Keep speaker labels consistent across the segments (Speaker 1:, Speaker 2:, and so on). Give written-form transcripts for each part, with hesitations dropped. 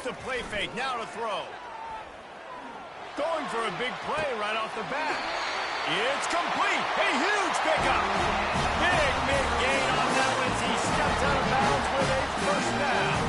Speaker 1: the play fake. Now to throw. Going for a big play right off the bat. It's complete. A huge pickup. Big gain on that one as he steps out of bounds with a first down.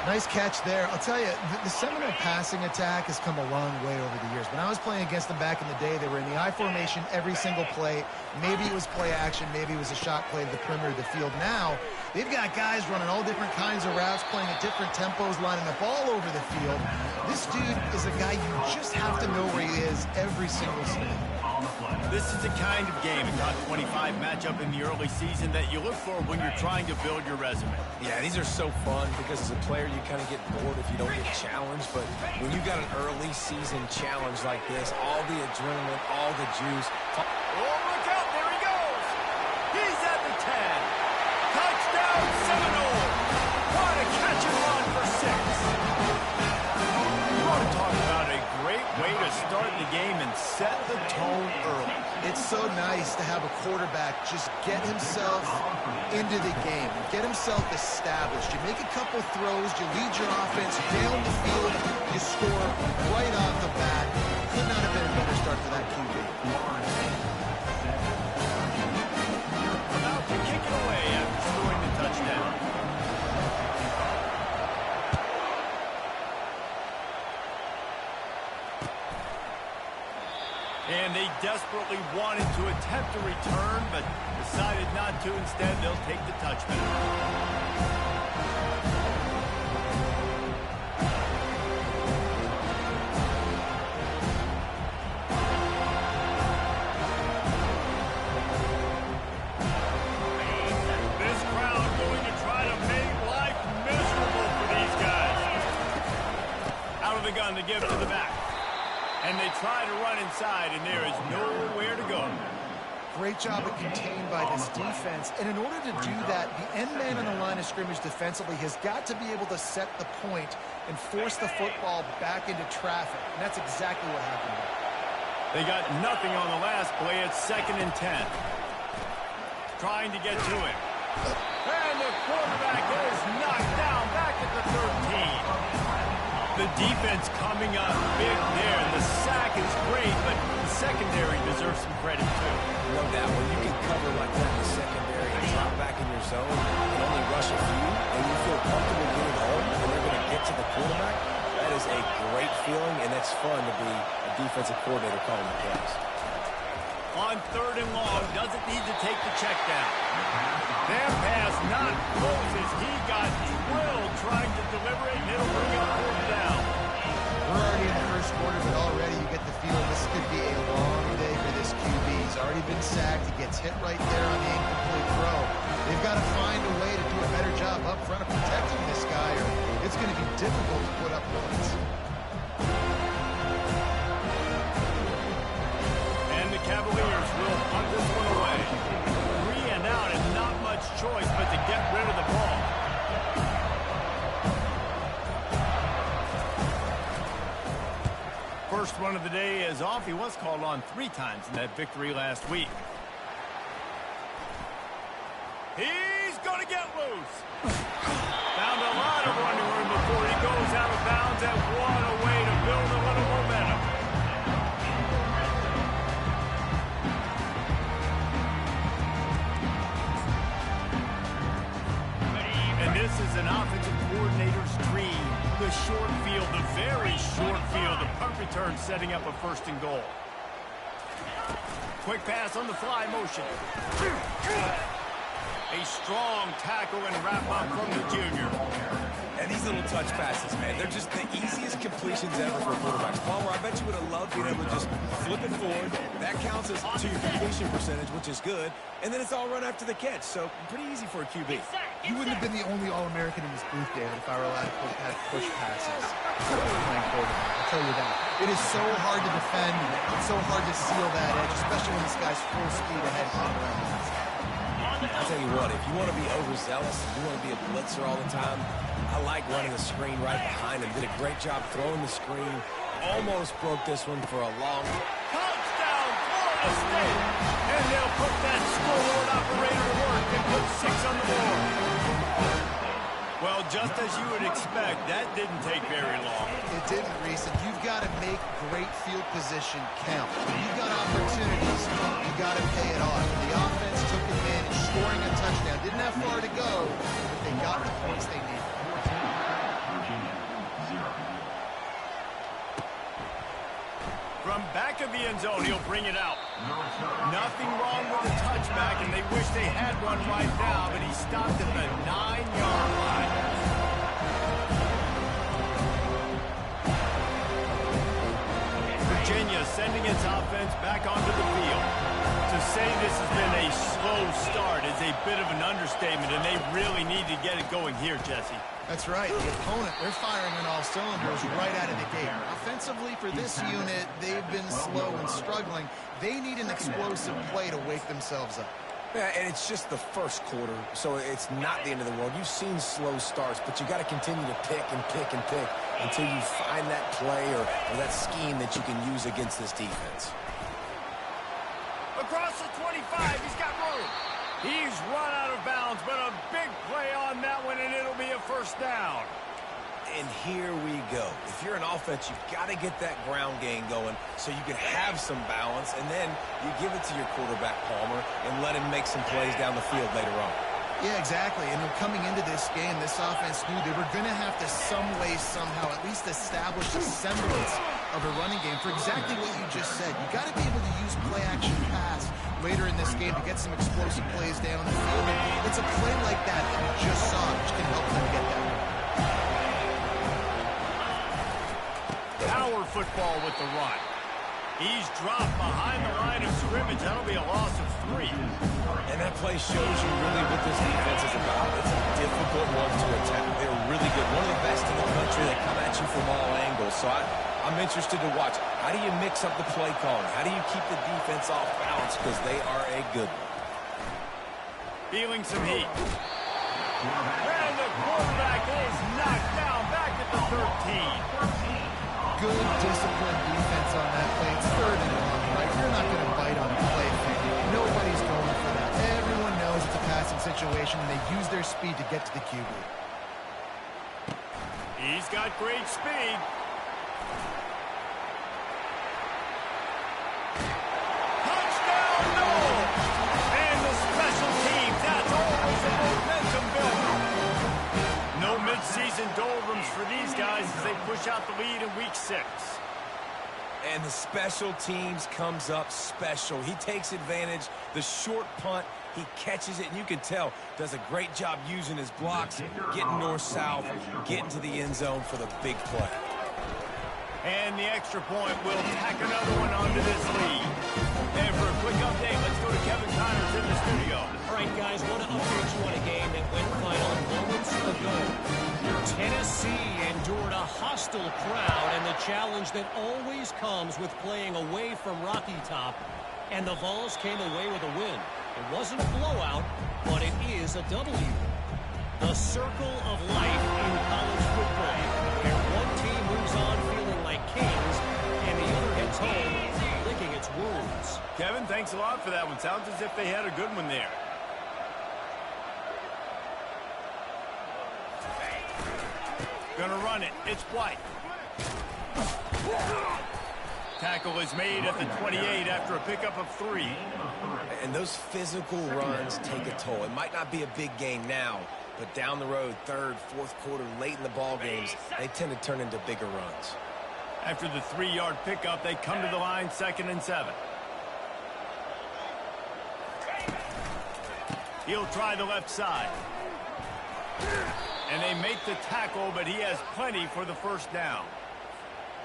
Speaker 2: Nice catch there. I'll tell you, the Seminole passing attack has come a long way over the years. When I was playing against them back in the day, they were in the I formation every single play. Maybe it was play action. Maybe it was a shot play to the perimeter of the field. Now, they've got guys running all different kinds of routes, playing at different tempos, lining up all over the field. This dude is a guy you just have to know where he is every single snap.
Speaker 1: This is the kind of game, a top 25 matchup in the early season, that you look for when you're trying to build your resume.
Speaker 3: Yeah, these are so fun because as a player, you kind of get bored if you don't get challenged. But when you got an early season challenge like this, all the adrenaline, all the juice.
Speaker 1: Oh, look out, there he goes. He's at the 10. Touchdown, Seminole. What a catch and run for 6. You want to talk about a great way to start the game and set the tone early.
Speaker 2: It's so nice to have a quarterback just get himself into the game, get himself established. You make a couple throws, you lead your offense down the field, you score right off the bat. Could not have been a better start for that QB.
Speaker 1: About to kick it away after scoring the touchdown. And they desperately wanted to attempt a return, but decided not to. Instead, they'll take the touchback. This crowd going to try to make life miserable for these guys. Out of the gun to give to the back. And they try to run inside, and there is nowhere to go.
Speaker 2: Great job of contained by this defense. And in order to do that, the end man on the line of scrimmage defensively has got to be able to set the point and force the football back into traffic. And that's exactly what happened.
Speaker 1: They got nothing on the last play. It's 2nd and 10. Trying to get to him. And the quarterback is knocked down back at the 13. The defense coming up big there. The sack is great, but the secondary deserves some credit too.
Speaker 3: No doubt. When you can cover like that in the secondary and drop back in your zone and only rush a few, and you feel comfortable getting home and they're going to get to the quarterback, that is a great feeling, and it's fun to be a defensive coordinator calling the plays.
Speaker 1: On 3rd and long, doesn't need to take the check down. Their pass not close as he got drilled trying to deliver it, and it'll bring up 4th down.
Speaker 2: We're already in the first quarter, but already you get the feeling this could be a long day for this QB. He's already been sacked. He gets hit right there on the incomplete throw. They've got to find a way to do a better job up front of protecting this guy, or it's going to be difficult to put up points.
Speaker 1: And the Cavaliers will punt this one away. 3 and out, and not much choice but to get rid of the ball. First run of the day is off. He was called on 3 times in that victory last week. He's going to get loose. Found a lot of running room before he goes out of bounds, and what a way to build a little momentum. And this is an offensive coordinator's dream. The short field, the very short field. The punt return setting up a 1st and goal. Quick pass on the fly motion. A strong tackle and wrap up from the junior.
Speaker 3: And these little touch passes, man, they're just the easiest completions ever for quarterbacks. Palmer, I bet you would have loved being able to just flip it forward. That counts as to your completion percentage, which is good. And then it's all run after the catch, so pretty easy for a QB.
Speaker 2: You wouldn't have been the only All-American in this booth, David, if I were allowed to have push passes. Playing quarterback, I'll tell you that. It is so hard to defend. It's so hard to seal that edge, especially when this guy's full speed ahead coming around.
Speaker 3: I'll tell you what, if you want to be overzealous, if you want to be a blitzer all the time, I like running a screen right behind him. Did a great job throwing the screen. Almost broke this one for a long...
Speaker 1: Touchdown, Florida State! And they'll put that scoreboard operator to work and put 6 on the board. Well, just as you would expect, that didn't take very long.
Speaker 2: It didn't, Reese, and you've got to make great field position count. When you've got opportunities, you've got to pay it off. The offense took advantage, scoring a touchdown. Didn't have far to go, but they got the points they needed.
Speaker 1: From back of the end zone, he'll bring it out. Nothing wrong with the touchback, and they wish they had one right now, but he stopped at the 9-yard line. Virginia sending its offense back onto the field. To say this has been a slow start is a bit of an understatement, and they really need to get it going here, Jesse.
Speaker 2: That's right. The opponent, they're firing on all cylinders right out of the gate. Offensively, for this unit, they've been slow and struggling. They need an explosive play to wake themselves up.
Speaker 3: Yeah, and it's just the first quarter, so it's not the end of the world. You've seen slow starts, but you got to continue to pick and pick and pick until you find that play or that scheme that you can use against this defense.
Speaker 1: Across the 25, he's got room. He's run out of bounds, but a big play on that one, and it'll be a first down.
Speaker 3: And here we go. If you're an offense, you've got to get that ground game going so you can have some balance, and then you give it to your quarterback, Palmer, and let him make some plays down the field later on.
Speaker 2: Yeah, exactly. And coming into this game, this offense knew they were going to have to some way, somehow, at least establish a semblance of a running game for exactly what you just said. You got to be able to use play-action pass later in this game to get some explosive plays down the field. And it's a play like that that we just saw, which can help them get that.
Speaker 1: Power football with the run. He's dropped behind the line of scrimmage. That'll be a loss of 3.
Speaker 3: And that play shows you really what this defense is about. It's a difficult one to attack. They're really good. One of the best in the country. They come at you from all angles. So I'm interested to watch. How do you mix up the play calling? How do you keep the defense off balance? Because they are a good one.
Speaker 1: Feeling some heat. And the quarterback is knocked down back at the 13.
Speaker 2: Good disciplined defense on that play. It's 3rd and long, right? You're not going to bite on the play fake. Nobody's going for that. Everyone knows it's a passing situation, and they use their speed to get to the QB.
Speaker 1: He's got great speed. Touchdown, no! And the special teams, that's always a momentum builder. No midseason doldrums for these guys as they push out the lead in week 6.
Speaker 3: And the special teams comes up special. He takes advantage. The short punt, he catches it, and you can tell, does a great job using his blocks, getting north-south, getting to the end zone for the big play.
Speaker 1: And the extra point will tack another one onto this lead. And for a quick update, let's go to Kevin Connors in the studio.
Speaker 4: All right, guys, want to update you on a game that went final moments ago. Tennessee endured a hostile crowd and the challenge that always comes with playing away from Rocky Top. And the Vols came away with a win. It wasn't a blowout, but it is a W. The circle of life in college football, where one team moves on feeling like kings, and the other heads home licking its wounds.
Speaker 1: Kevin, thanks a lot for that one. Sounds as if they had a good one there. Gonna run it. It's White. Tackle is made at the 28 after a pickup of 3.
Speaker 3: And those physical runs take a toll. It might not be a big game now, but down the road, 3rd, 4th quarter, late in the ball games, they tend to turn into bigger runs.
Speaker 1: After the 3-yard pickup, they come to the line 2nd and 7. He'll try the left side. And they make the tackle, but he has plenty for the first down.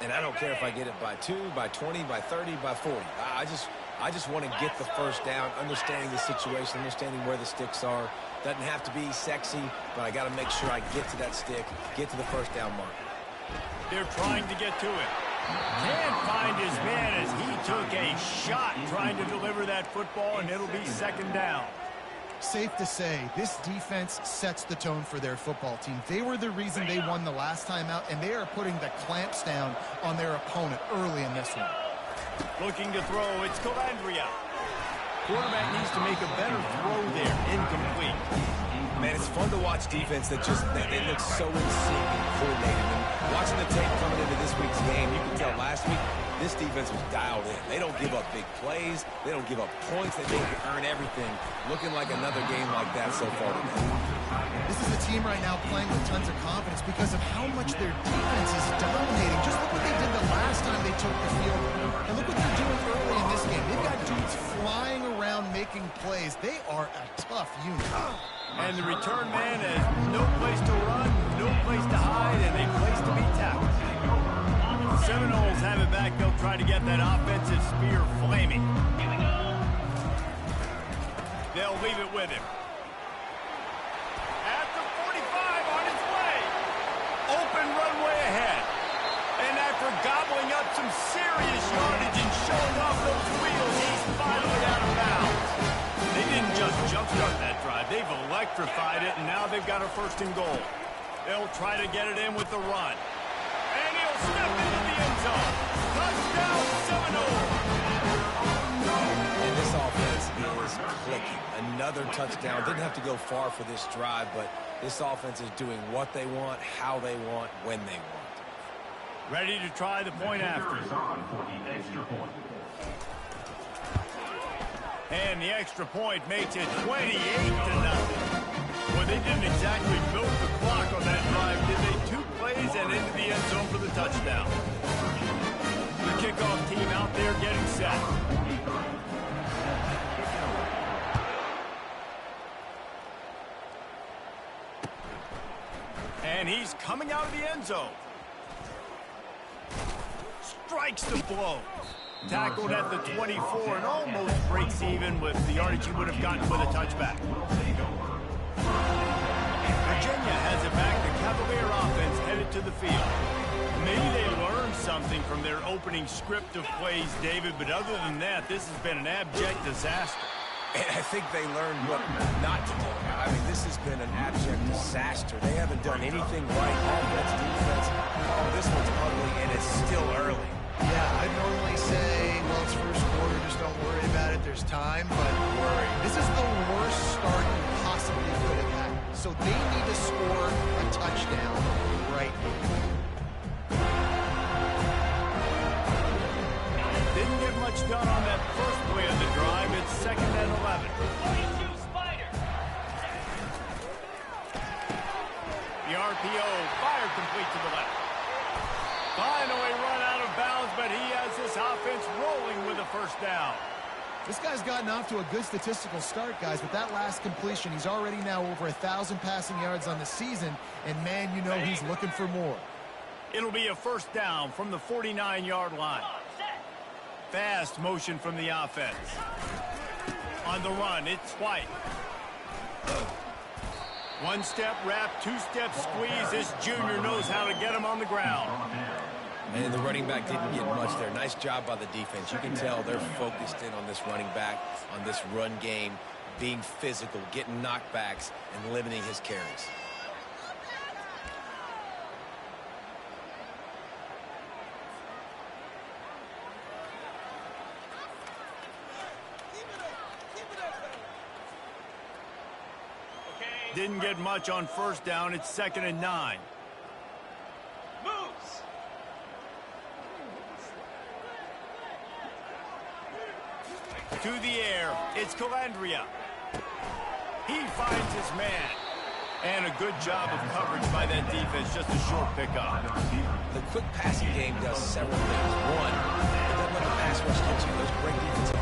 Speaker 3: And I don't care if I get it by 2, by 20, by 30, by 40. I just want to get the first down, understanding the situation, understanding where the sticks are. Doesn't have to be sexy, but I got to make sure I get to that stick, get to the first down mark.
Speaker 1: They're trying to get to it. Can't find his man as he took a shot trying to deliver that football, and it'll be 2nd down.
Speaker 2: Safe to say, this defense sets the tone for their football team. They were the reason they won the last time out, and they are putting the clamps down on their opponent early in this one.
Speaker 1: Looking to throw, it's Calandria. Quarterback needs to make a better throw there, incomplete.
Speaker 3: Man, it's fun to watch defense that just they look so in sync and coordinated. And watching the tape coming into this week's game, you can tell last week this defense was dialed in. They don't give up big plays. They don't give up points. They think they earn everything. Looking like another game like that so far today.
Speaker 2: This is a team right now playing with tons of confidence because of how much their defense is dominating. Just look what they did the last time they took the field. And look what they're doing early in this game. They've got dudes flying around making plays. They are a tough unit.
Speaker 1: And the return man has no place to run, no place to hide, and a place to be tackled. Seminoles have it back. They'll try to get that offensive spear flaming. They'll leave it with him. At the 45 on its way. Open runway ahead. And after gobbling up some serious yardage and showing off those wheels, he's finally out of bounds. They didn't just jumpstart that drive. They've electrified it, and now they've got a first and goal. They'll try to get it in with the run. And he'll step into the end zone. Touchdown, Seminoles.
Speaker 3: And this offense is clicking. Another touchdown. Didn't have to go far for this drive, but this offense is doing what they want, how they want, when they want.
Speaker 1: Ready to try the point after. And the extra point makes it 28-0. Well, they didn't exactly milk the clock on that drive, did they? 2 plays and into the end zone for the touchdown. The kickoff team out there getting set. And he's coming out of the end zone. Strikes the blow. Tackled at the 24 and almost breaks even with the yardage he would have gotten with a touchback. Virginia has it back. The Cavalier offense headed to the field. Maybe they learned something from their opening script of plays, David, but other than that, this has been an abject disaster.
Speaker 3: And I think they learned what not to do. I mean, this has been an abject disaster. They haven't done anything right. Offense, defense. Oh, this one's ugly, and it's still early.
Speaker 2: Yeah, I'd normally say, well, it's first quarter, just don't worry about it. There's time, but this is the worst start you possibly could have had. So they need to score a touchdown right here.
Speaker 1: Didn't get much done on that first play of the drive. It's 2nd and 11.
Speaker 4: 22 Spider.
Speaker 1: The RPO fired complete to the left. Finally run out of bounds, but he has this offense rolling with a first down.
Speaker 2: This guy's gotten off to a good statistical start, guys. With that last completion, he's already now over 1,000 passing yards on the season, and man, you know he's looking for more.
Speaker 1: It'll be a first down from the 49-yard line. Fast motion from the offense. On the run, it's White. 1-step wrap, 2-step squeeze. This junior knows how to get him on the ground.
Speaker 3: And the running back didn't get much there. Nice job by the defense. You can tell they're focused in on this running back, on this run game, being physical, getting knockbacks, and limiting his carries.
Speaker 1: Didn't get much on first down. It's 2nd and 9.
Speaker 4: Moves.
Speaker 1: To the air. It's Calandria. He finds his man. And a good job of coverage by that defense. Just a short pickup.
Speaker 3: The quick passing game does several things. One, it doesn't let the pass rush get you. Those great defensive.